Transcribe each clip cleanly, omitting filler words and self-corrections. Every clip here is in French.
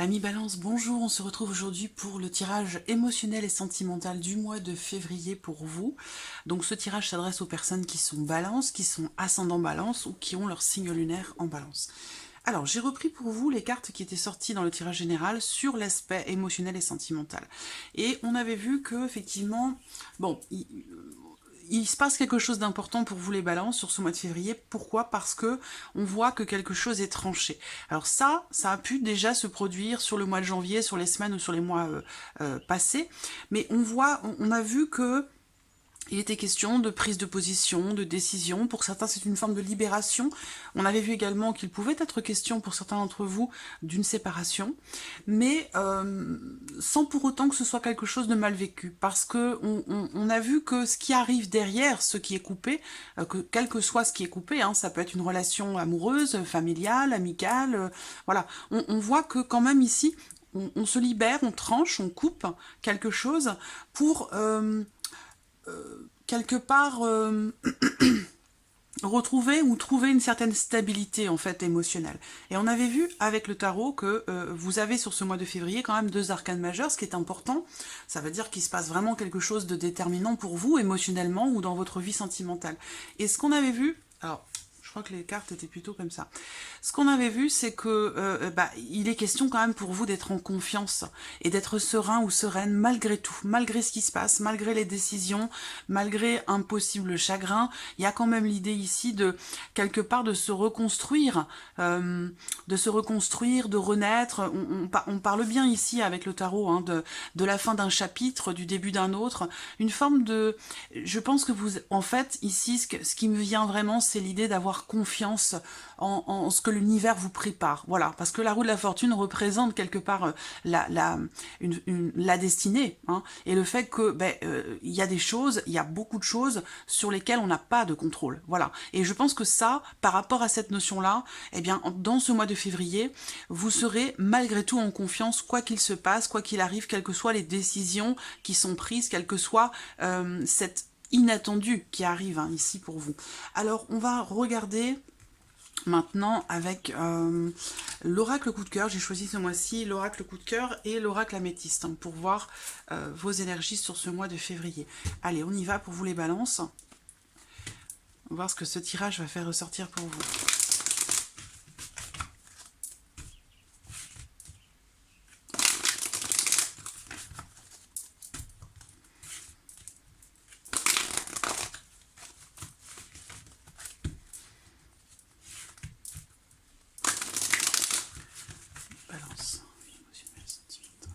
Amis Balance, bonjour, on se retrouve aujourd'hui pour le tirage émotionnel et sentimental du mois de février pour vous. Donc ce tirage s'adresse aux personnes qui sont Balance, qui sont ascendant Balance ou qui ont leur signe lunaire en Balance. Alors j'ai repris pour vous les cartes qui étaient sorties dans le tirage général sur l'aspect émotionnel et sentimental. Et on avait vu que effectivement, bon, il se passe quelque chose d'important pour vous les balances sur ce mois de février. Pourquoi? Parce que on voit que quelque chose est tranché. Alors ça a pu déjà se produire sur le mois de janvier, sur les semaines ou sur les mois passés. Mais on a vu que il était question de prise de position, de décision. Pour certains, c'est une forme de libération. On avait vu également qu'il pouvait être question pour certains d'entre vous d'une séparation, mais sans pour autant que ce soit quelque chose de mal vécu. Parce que on a vu que ce qui arrive derrière ce qui est coupé, quel que soit ce qui est coupé, hein, ça peut être une relation amoureuse, familiale, amicale, voilà. On voit que quand même ici, on se libère, on tranche, on coupe quelque chose pour... quelque part retrouver ou trouver une certaine stabilité en fait émotionnelle. Et on avait vu avec le tarot que vous avez sur ce mois de février quand même 2 arcanes majeures, ce qui est important. Ça veut dire qu'il se passe vraiment quelque chose de déterminant pour vous émotionnellement ou dans votre vie sentimentale. Et ce qu'on avait vu, alors je crois que les cartes étaient plutôt comme ça. Ce qu'on avait vu, c'est que il est question quand même pour vous d'être en confiance et d'être serein ou sereine malgré tout, malgré ce qui se passe, malgré les décisions, malgré un possible chagrin. Il y a quand même l'idée ici de quelque part de se reconstruire, de renaître. On parle bien ici avec le tarot hein, de la fin d'un chapitre, du début d'un autre, une forme de... Je pense que vous, en fait, ici, ce qui me vient vraiment, c'est l'idée d'avoir confiance en ce que l'univers vous prépare. Voilà, parce que la roue de la fortune représente quelque part la destinée, hein, et le fait que il y a des choses, il y a beaucoup de choses sur lesquelles on n'a pas de contrôle. Voilà, et je pense que ça, par rapport à cette notion-là, eh bien, dans ce mois de février, vous serez malgré tout en confiance, quoi qu'il se passe, quoi qu'il arrive, quelles que soient les décisions qui sont prises, quelle que soit cette inattendu qui arrive hein, ici pour vous. Alors, on va regarder maintenant avec l'oracle coup de cœur. J'ai choisi ce mois-ci l'oracle coup de cœur et l'oracle améthyste hein, pour voir vos énergies sur ce mois de février. Allez, on y va pour vous les balances. On va voir ce que ce tirage va faire ressortir pour vous. Balance. Émotionnel, sentimental.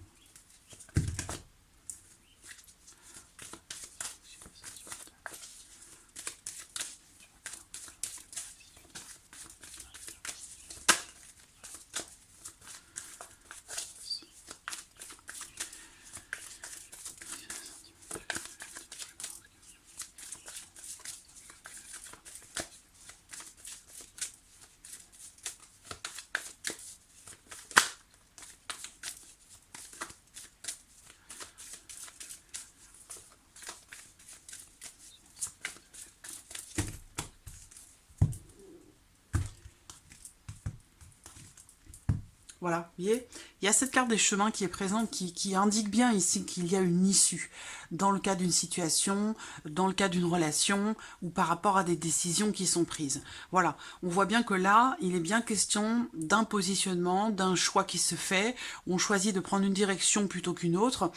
Voilà, vous voyez, il y a cette carte des chemins qui est présente, qui indique bien ici qu'il y a une issue dans le cas d'une situation, dans le cas d'une relation, ou par rapport à des décisions qui sont prises. Voilà, on voit bien que là, il est bien question d'un positionnement, d'un choix qui se fait, on choisit de prendre une direction plutôt qu'une autre.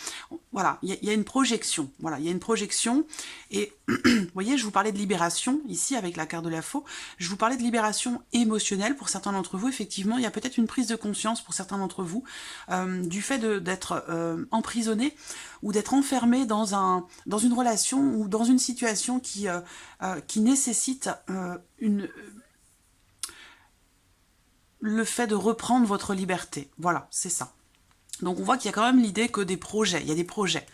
Voilà, il y a une projection, voilà, il y a une projection, et vous voyez, je vous parlais de libération, ici, avec la carte de la faux, je vous parlais de libération émotionnelle, pour certains d'entre vous, effectivement, il y a peut-être une prise de conscience pour certains d'entre vous, du fait d'être emprisonné ou d'être enfermé dans une relation ou dans une situation qui nécessite le fait de reprendre votre liberté. Voilà, c'est ça. Donc on voit qu'il y a quand même l'idée que il y a des projets.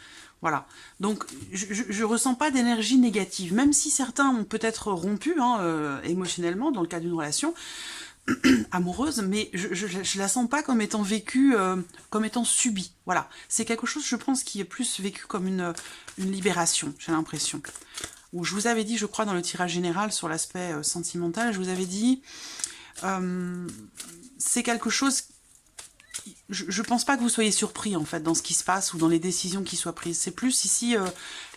Voilà, donc je ressens pas d'énergie négative, même si certains ont peut-être rompu hein, émotionnellement dans le cas d'une relation, amoureuse, mais je la sens pas comme étant vécue, comme étant subie. Voilà, c'est quelque chose, je pense, qui est plus vécu comme une libération, j'ai l'impression. Où je vous avais dit, je crois, dans le tirage général sur l'aspect sentimental, je vous avais dit, c'est quelque chose je pense pas que vous soyez surpris, en fait, dans ce qui se passe ou dans les décisions qui soient prises. C'est plus ici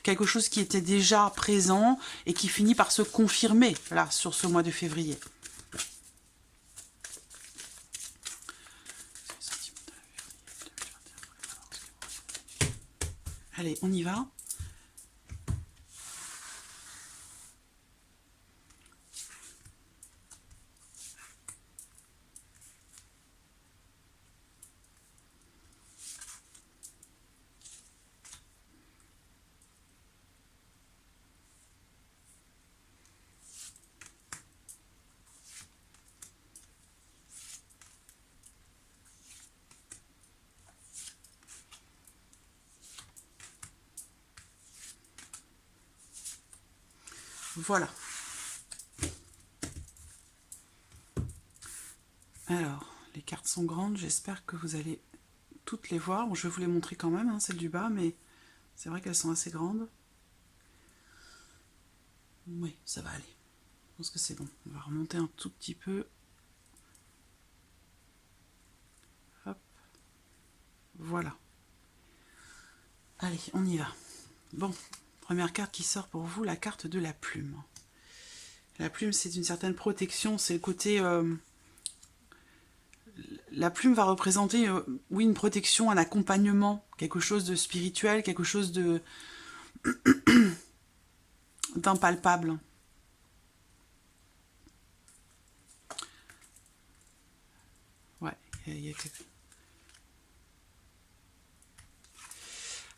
quelque chose qui était déjà présent et qui finit par se confirmer, là, sur ce mois de février. Allez, on y va. Voilà. Alors, les cartes sont grandes, j'espère que vous allez toutes les voir. Bon, je vais vous les montrer quand même, hein, celles du bas, mais c'est vrai qu'elles sont assez grandes. Oui, ça va aller. Je pense que c'est bon. On va remonter un tout petit peu. Hop. Voilà. Allez, on y va. Bon, première carte qui sort pour vous, la carte de la plume. La plume, c'est une certaine protection, c'est le côté... la plume va représenter, oui, une protection, un accompagnement, quelque chose de spirituel, quelque chose de d'impalpable. Ouais, il y a quelque...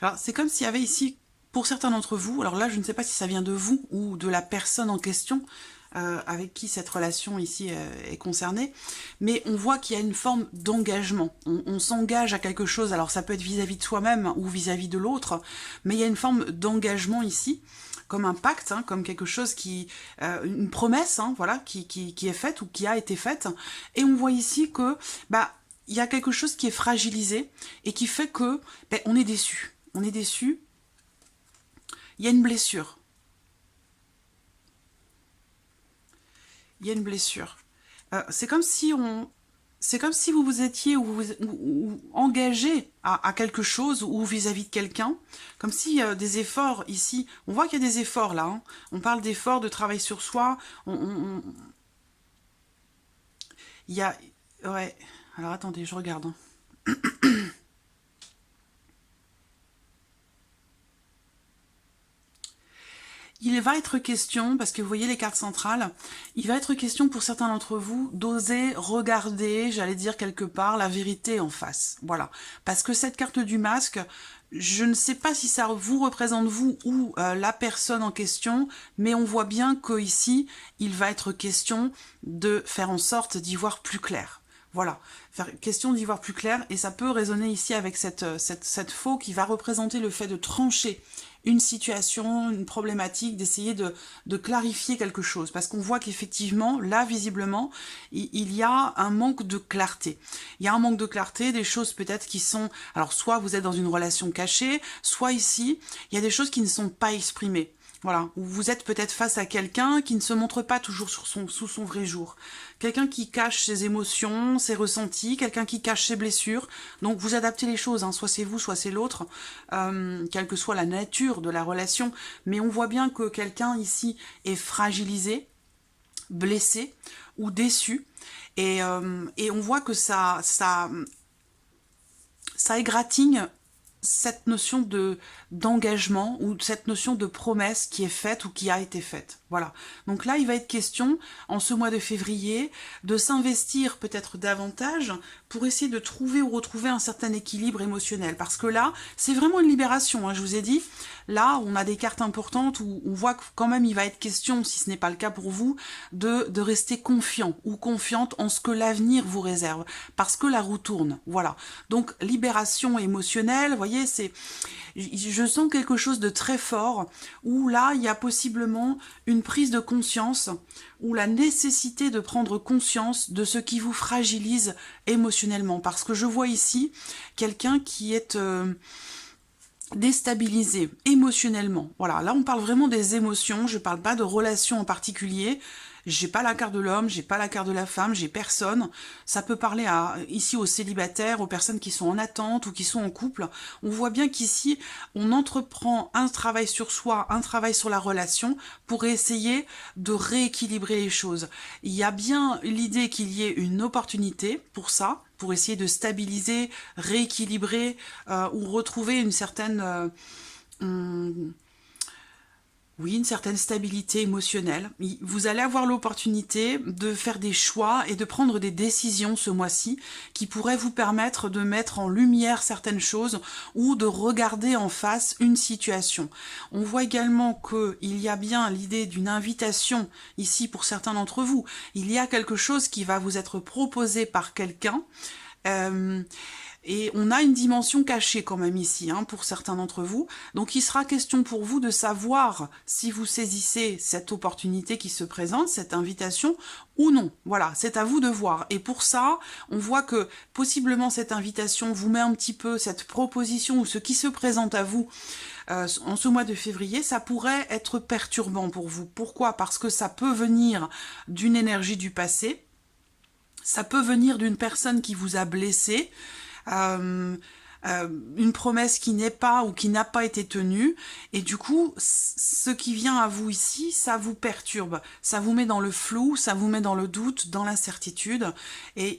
Alors, c'est comme s'il y avait ici, pour certains d'entre vous, alors là, je ne sais pas si ça vient de vous ou de la personne en question, avec qui cette relation ici est concernée, mais on voit qu'il y a une forme d'engagement. On s'engage à quelque chose, alors ça peut être vis-à-vis de soi-même ou vis-à-vis de l'autre, mais il y a une forme d'engagement ici, comme un pacte, hein, comme quelque chose qui... une promesse, hein, voilà, qui est faite ou qui a été faite, et on voit ici que... bah, il y a quelque chose qui est fragilisé et qui fait que ben, on est déçu. On est déçu. Il y a une blessure. Il y a une blessure. C'est comme si vous vous étiez ou engagé à quelque chose ou vis-à-vis de quelqu'un, comme si des efforts ici, on voit qu'il y a des efforts là, hein. On parle d'efforts, de travail sur soi, il y a... Ouais, alors attendez, je regarde. Hein. Il va être question, parce que vous voyez les cartes centrales, il va être question pour certains d'entre vous d'oser regarder, j'allais dire quelque part, la vérité en face. Voilà. Parce que cette carte du masque, je ne sais pas si ça vous représente vous ou la personne en question, mais on voit bien qu'ici, il va être question de faire en sorte d'y voir plus clair. Voilà, question d'y voir plus clair, et ça peut résonner ici avec cette faux qui va représenter le fait de trancher une situation, une problématique, d'essayer de clarifier quelque chose. Parce qu'on voit qu'effectivement, là, visiblement, il y a un manque de clarté. Il y a un manque de clarté, des choses peut-être qui sont... Alors, soit vous êtes dans une relation cachée, soit ici, il y a des choses qui ne sont pas exprimées. Voilà, ou vous êtes peut-être face à quelqu'un qui ne se montre pas toujours sous son vrai jour. Quelqu'un qui cache ses émotions, ses ressentis, quelqu'un qui cache ses blessures. Donc vous adaptez les choses, hein, soit c'est vous, soit c'est l'autre, quelle que soit la nature de la relation. Mais on voit bien que quelqu'un ici est fragilisé, blessé ou déçu. Et on voit que ça égratigne cette notion d'engagement ou cette notion de promesse qui est faite ou qui a été faite. Voilà. Donc là, il va être question, en ce mois de février, de s'investir peut-être davantage pour essayer de trouver ou retrouver un certain équilibre émotionnel. Parce que là, c'est vraiment une libération, hein, je vous ai dit. Là, on a des cartes importantes où on voit que quand même il va être question, si ce n'est pas le cas pour vous, de rester confiant ou confiante en ce que l'avenir vous réserve. Parce que la roue tourne. Voilà. Donc, libération émotionnelle, vous voyez, je sens quelque chose de très fort où là, il y a possiblement une prise de conscience ou la nécessité de prendre conscience de ce qui vous fragilise émotionnellement. Parce que je vois ici quelqu'un qui est... déstabilisé émotionnellement. Voilà, là on parle vraiment des émotions, je parle pas de relations en particulier. J'ai pas la carte de l'homme, j'ai pas la carte de la femme, j'ai personne. Ça peut parler ici aux célibataires, aux personnes qui sont en attente ou qui sont en couple. On voit bien qu'ici, on entreprend un travail sur soi, un travail sur la relation pour essayer de rééquilibrer les choses. Il y a bien l'idée qu'il y ait une opportunité pour ça, pour essayer de stabiliser, rééquilibrer ou retrouver une certaine oui, une certaine stabilité émotionnelle. Vous allez avoir l'opportunité de faire des choix et de prendre des décisions ce mois-ci qui pourraient vous permettre de mettre en lumière certaines choses ou de regarder en face une situation. On voit également qu'il y a bien l'idée d'une invitation ici pour certains d'entre vous. Il y a quelque chose qui va vous être proposé par quelqu'un. Et on a une dimension cachée quand même ici, hein, pour certains d'entre vous. Donc il sera question pour vous de savoir si vous saisissez cette opportunité qui se présente, cette invitation, ou non. Voilà, c'est à vous de voir. Et pour ça, on voit que possiblement cette invitation vous met un petit peu, cette proposition ou ce qui se présente à vous en ce mois de février, ça pourrait être perturbant pour vous. Pourquoi? Parce que ça peut venir d'une énergie du passé, ça peut venir d'une personne qui vous a blessé, une promesse qui n'est pas ou qui n'a pas été tenue, et du coup ce qui vient à vous ici, ça vous perturbe, ça vous met dans le flou, ça vous met dans le doute, dans l'incertitude, et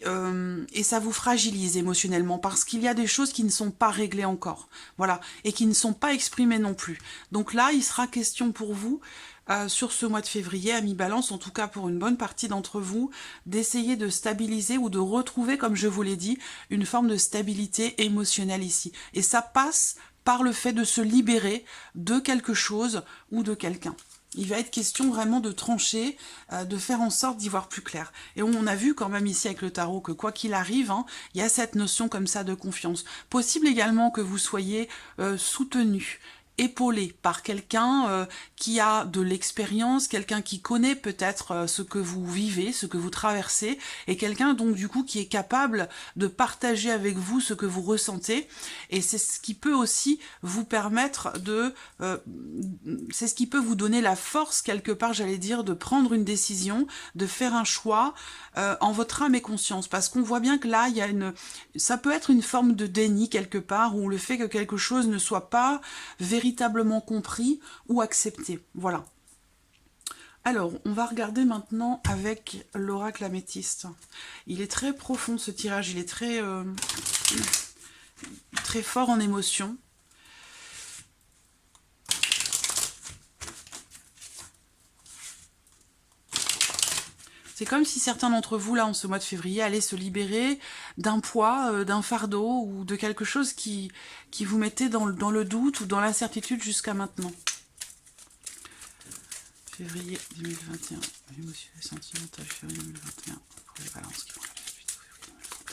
ça vous fragilise émotionnellement parce qu'il y a des choses qui ne sont pas réglées encore, voilà, et qui ne sont pas exprimées non plus. Donc là il sera question pour vous sur ce mois de février, amis Balance, en tout cas pour une bonne partie d'entre vous, d'essayer de stabiliser ou de retrouver, comme je vous l'ai dit, une forme de stabilité émotionnelle ici. Et ça passe par le fait de se libérer de quelque chose ou de quelqu'un. Il va être question vraiment de trancher, de faire en sorte d'y voir plus clair. Et on a vu quand même ici avec le tarot que quoi qu'il arrive, hein, il y a cette notion comme ça de confiance. Possible également que vous soyez soutenu, épaulé par quelqu'un qui a de l'expérience, quelqu'un qui connaît peut-être ce que vous vivez, ce que vous traversez, et quelqu'un donc du coup qui est capable de partager avec vous ce que vous ressentez, et c'est ce qui peut aussi vous permettre de... c'est ce qui peut vous donner la force quelque part, j'allais dire, de prendre une décision, de faire un choix en votre âme et conscience, parce qu'on voit bien que là, il y a ça peut être une forme de déni quelque part, ou le fait que quelque chose ne soit pas véritablement compris ou accepté. Voilà. Alors, on va regarder maintenant avec l'oracle améthyste. Il est très profond ce tirage, il est très, très fort en émotion. C'est comme si certains d'entre vous, là, en ce mois de février, allaient se libérer d'un poids, d'un fardeau ou de quelque chose qui vous mettait dans le doute ou dans l'incertitude jusqu'à maintenant. Février 2021, émotionnel, sentimental, février 2021, pour les balances qui vont la suite, février 2021,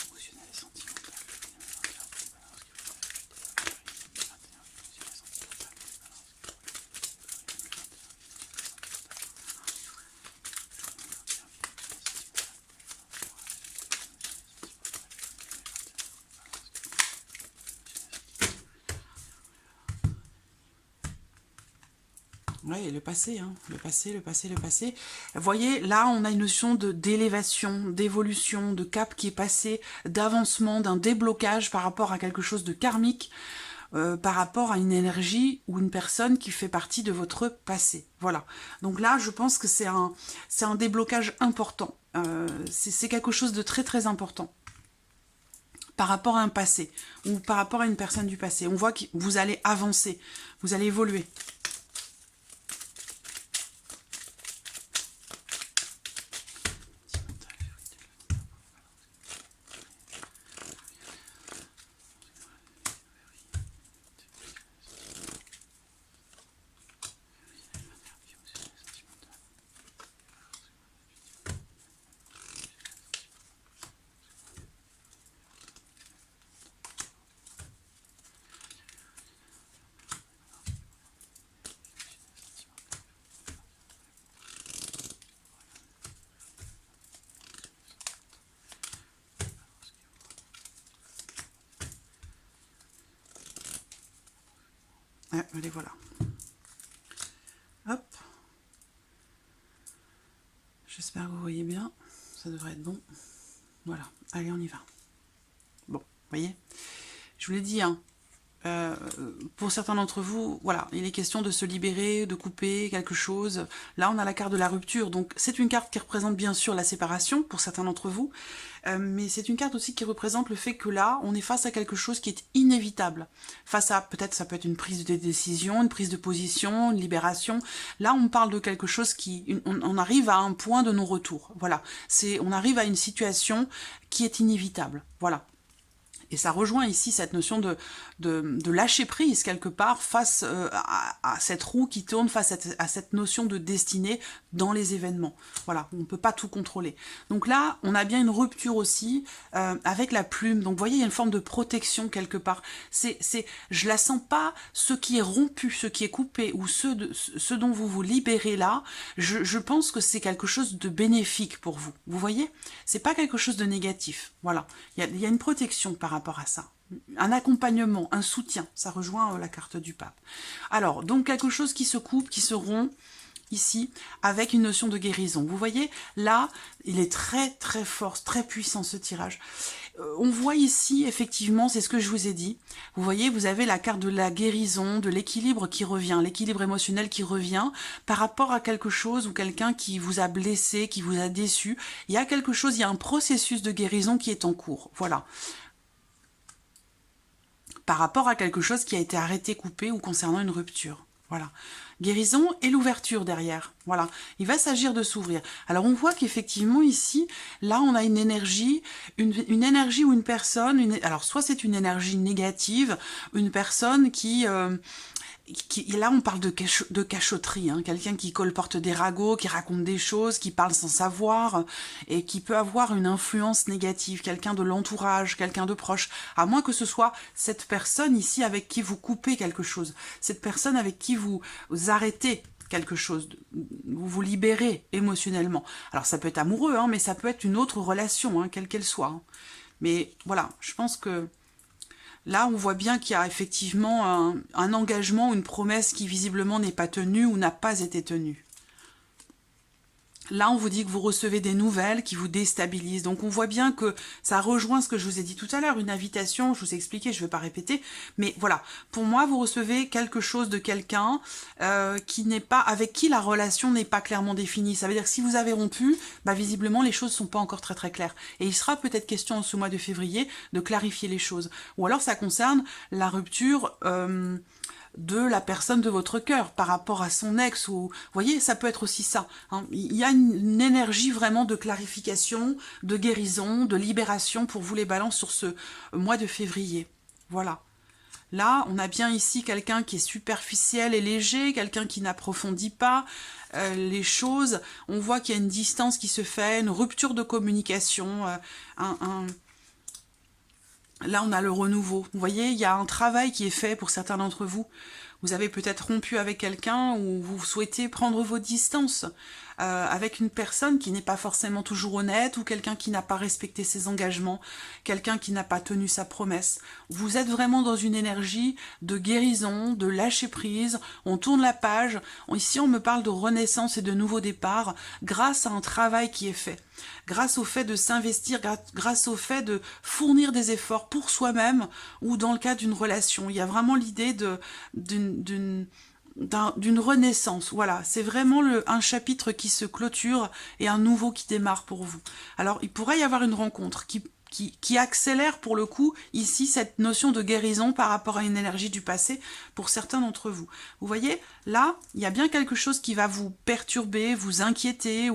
émotionnel et sentimental, février 2021, pour les balances qui vont la suite, février 2021, émotionnel et sentimental, pour les balances qui vont la Oui, le passé, hein. Le passé, le passé, le passé. Vous voyez, là, on a une notion d'élévation, d'évolution, de cap qui est passé, d'avancement, d'un déblocage par rapport à quelque chose de karmique, par rapport à une énergie ou une personne qui fait partie de votre passé. Voilà. Donc là, je pense que c'est un déblocage important. C'est quelque chose de très, très important par rapport à un passé ou par rapport à une personne du passé. On voit que vous allez avancer, vous allez évoluer. Ouais, allez, voilà. Hop. J'espère que vous voyez bien. Ça devrait être bon. Voilà. Allez, on y va. Bon, vous voyez, je vous l'ai dit, hein, pour certains d'entre vous, voilà, il est question de se libérer, de couper quelque chose. Là, on a la carte de la rupture. Donc, c'est une carte qui représente bien sûr la séparation pour certains d'entre vous. Mais c'est une carte aussi qui représente le fait que là, on est face à quelque chose qui est inévitable. Face à, peut-être, ça peut être une prise de décision, une prise de position, une libération. Là, on parle de quelque chose qui... On arrive à un point de non-retour. Voilà. On arrive à une situation qui est inévitable. Voilà. Et ça rejoint ici cette notion de lâcher prise quelque part face à cette roue qui tourne, face à cette notion de destinée dans les événements. Voilà, on ne peut pas tout contrôler. Donc là, on a bien une rupture aussi avec la plume. Donc vous voyez, il y a une forme de protection quelque part. Je la sens pas, ce qui est rompu, ce qui est coupé, ou ce dont vous vous libérez là, je pense que c'est quelque chose de bénéfique pour vous. Vous voyez, c'est pas quelque chose de négatif. Voilà, il y a une protection par rapport à ça. Un accompagnement, un soutien, ça rejoint la carte du pape. Alors, donc quelque chose qui se coupe, qui se rompt, ici, avec une notion de guérison. Vous voyez, là, il est très très fort, très puissant ce tirage. On voit ici, effectivement, c'est ce que je vous ai dit. Vous voyez, vous avez la carte de la guérison, de l'équilibre qui revient, l'équilibre émotionnel qui revient par rapport à quelque chose ou quelqu'un qui vous a blessé, qui vous a déçu. Il y a quelque chose, il y a un processus de guérison qui est en cours. Voilà. Par rapport à quelque chose qui a été arrêté, coupé ou concernant une rupture. Voilà. Guérison et l'ouverture derrière. Voilà. Il va s'agir de s'ouvrir. Alors on voit qu'effectivement ici, là on a une énergie ou une personne, alors soit c'est une énergie négative, une personne qui là on parle de cachotterie, hein, quelqu'un qui colporte des ragots, qui raconte des choses, qui parle sans savoir et qui peut avoir une influence négative, quelqu'un de l'entourage, quelqu'un de proche, à moins que ce soit cette personne ici avec qui vous coupez quelque chose, cette personne avec qui vous arrêtez quelque chose, vous vous libérez émotionnellement. Alors ça peut être amoureux, hein, mais ça peut être une autre relation, hein, quelle qu'elle soit. Hein. Mais voilà, je pense que là, on voit bien qu'il y a effectivement un engagement, une promesse qui visiblement n'est pas tenue ou n'a pas été tenue. Là, on vous dit que vous recevez des nouvelles qui vous déstabilisent. Donc, on voit bien que ça rejoint ce que je vous ai dit tout à l'heure, une invitation, je vous ai expliqué, je ne vais pas répéter. Mais voilà, pour moi, vous recevez quelque chose de quelqu'un qui n'est pas, avec qui la relation n'est pas clairement définie. Ça veut dire que si vous avez rompu, bah, visiblement, les choses ne sont pas encore très très claires. Et il sera peut-être question en ce mois de février de clarifier les choses. Ou alors, ça concerne la rupture... de la personne de votre cœur par rapport à son ex, ou vous voyez, ça peut être aussi ça, hein. Il y a une énergie vraiment de clarification, de guérison, de libération pour vous les balances sur ce mois de février. Voilà. Là, on a bien ici quelqu'un qui est superficiel et léger, quelqu'un qui n'approfondit pas les choses. On voit qu'il y a une distance qui se fait, une rupture de communication, Là, on a le renouveau. Vous voyez, il y a un travail qui est fait pour certains d'entre vous. Vous avez peut-être rompu avec quelqu'un ou vous souhaitez prendre vos distances avec une personne qui n'est pas forcément toujours honnête ou quelqu'un qui n'a pas respecté ses engagements, quelqu'un qui n'a pas tenu sa promesse. Vous êtes vraiment dans une énergie de guérison, de lâcher prise. On tourne la page. Ici, on me parle de renaissance et de nouveau départ grâce à un travail qui est fait. Grâce au fait de s'investir, grâce au fait de fournir des efforts pour soi-même ou dans le cadre d'une relation. Il y a vraiment l'idée d'une renaissance. Voilà, c'est vraiment un chapitre qui se clôture et un nouveau qui démarre pour vous. Alors, il pourrait y avoir une rencontre qui accélère pour le coup ici cette notion de guérison par rapport à une énergie du passé pour certains d'entre vous. Vous voyez, là, il y a bien quelque chose qui va vous perturber, vous inquiéter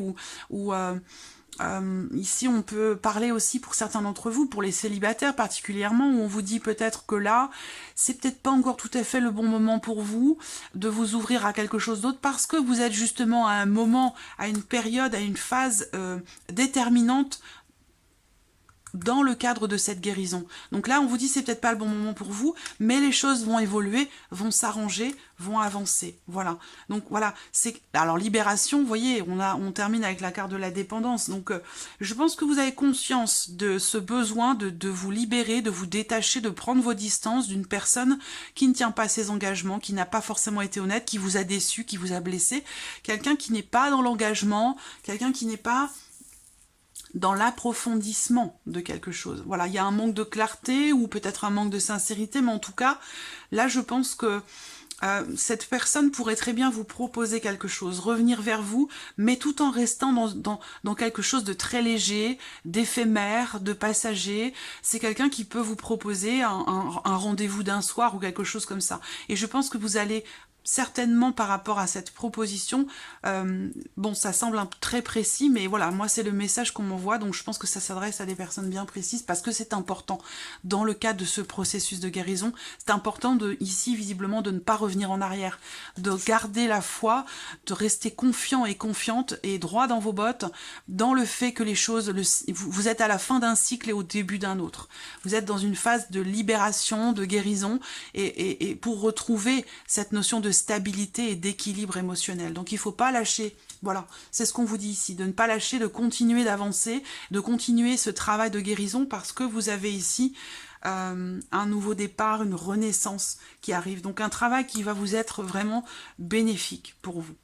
ici, on peut parler aussi pour certains d'entre vous, pour les célibataires particulièrement, où on vous dit peut-être que là, c'est peut-être pas encore tout à fait le bon moment pour vous de vous ouvrir à quelque chose d'autre parce que vous êtes justement à un moment, à une période, à une phase déterminante dans le cadre de cette guérison. Donc là, on vous dit c'est peut-être pas le bon moment pour vous, mais les choses vont évoluer, vont s'arranger, vont avancer. Voilà. Donc voilà, c'est alors libération, vous voyez, on termine avec la carte de la dépendance. Donc je pense que vous avez conscience de ce besoin de vous libérer, de vous détacher, de prendre vos distances d'une personne qui ne tient pas ses engagements, qui n'a pas forcément été honnête, qui vous a déçu, qui vous a blessé, quelqu'un qui n'est pas dans l'engagement, quelqu'un qui n'est pas dans l'approfondissement de quelque chose. Voilà, il y a un manque de clarté ou peut-être un manque de sincérité, mais en tout cas, là, je pense que cette personne pourrait très bien vous proposer quelque chose, revenir vers vous, mais tout en restant dans quelque chose de très léger, d'éphémère, de passager. C'est quelqu'un qui peut vous proposer un rendez-vous d'un soir ou quelque chose comme ça. Et je pense que vous allez certainement par rapport à cette proposition, bon, ça semble très précis, mais voilà, moi c'est le message qu'on m'envoie, donc je pense que ça s'adresse à des personnes bien précises, parce que c'est important, dans le cadre de ce processus de guérison, c'est important ici, visiblement, de ne pas revenir en arrière, de garder la foi, de rester confiant et confiante, et droit dans vos bottes, dans le fait que les choses, vous êtes à la fin d'un cycle et au début d'un autre. Vous êtes dans une phase de libération, de guérison, et pour retrouver cette notion de stabilité et d'équilibre émotionnel. Donc il ne faut pas lâcher. Voilà, c'est ce qu'on vous dit ici, de ne pas lâcher, de continuer d'avancer, de continuer ce travail de guérison, parce que vous avez ici un nouveau départ, une renaissance qui arrive. Donc un travail qui va vous être vraiment bénéfique pour vous.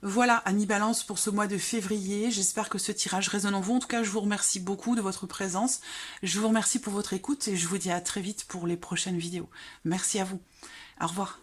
Voilà, Amis Balance pour ce mois de février. J'espère que ce tirage résonne en vous. En tout cas, je vous remercie beaucoup de votre présence. Je vous remercie pour votre écoute et je vous dis à très vite pour les prochaines vidéos. Merci à vous. Au revoir.